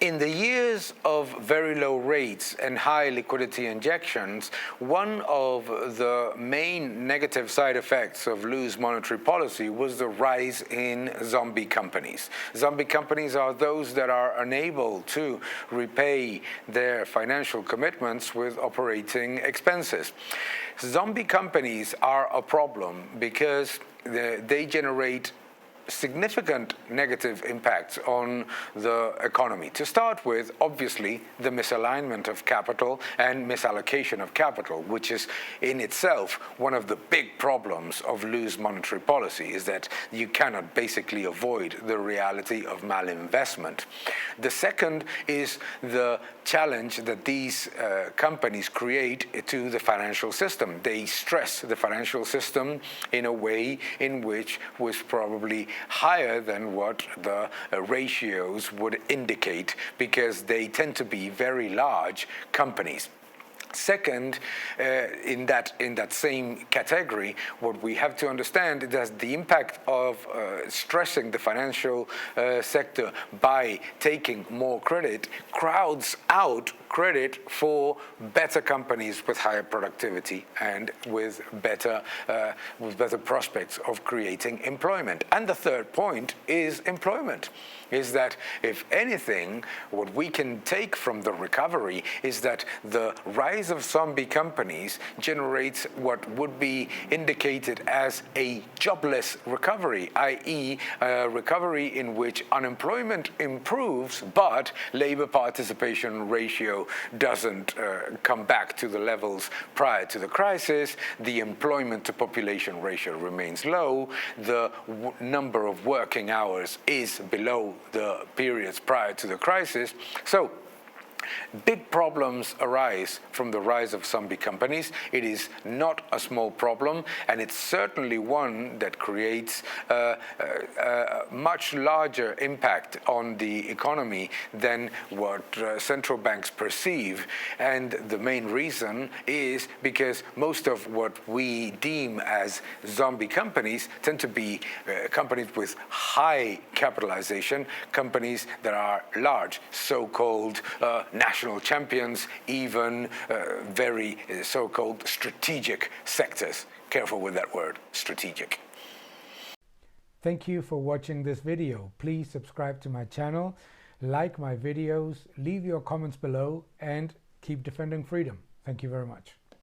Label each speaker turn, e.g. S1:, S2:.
S1: In the years of very low rates and high liquidity injections, one of the main negative side effects of loose monetary policy was the rise in zombie companies. Zombie companies are those that are unable to repay their financial commitments with operating expenses. Zombie companies are a problem because they generate significant negative impacts on the economy. To start with, obviously, the misalignment of capital and misallocation of capital, which is in itself one of the big problems of loose monetary policy, is that you cannot basically avoid the reality of malinvestment. The second is the challenge that these companies create to the financial system. They stress the financial system in a way in which was probably higher than what the ratios would indicate, because they tend to be very large companies. Second, in that same category, what we have to understand is that the impact of stressing the financial sector by taking more credit crowds out credit for better companies with higher productivity and with better prospects of creating employment. And the third point is employment. Is that, if anything, what we can take from the recovery is that the rise of zombie companies generates what would be indicated as a jobless recovery, i.e. a recovery in which unemployment improves, but labor participation ratio doesn't come back to the levels prior to the crisis, the employment to population ratio remains low, the number of working hours is below the periods prior to the crisis. So big problems arise from the rise of zombie companies. It is not a small problem, and it's certainly one that creates a much larger impact on the economy than what central banks perceive. And the main reason is because most of what we deem as zombie companies tend to be companies with high capitalization, companies that are large, so-called national champions, even very so-called strategic sectors. Careful with that word, strategic.
S2: Thank you for watching this video. Please subscribe to my channel, like my videos, leave your comments below, and keep defending freedom. Thank you very much.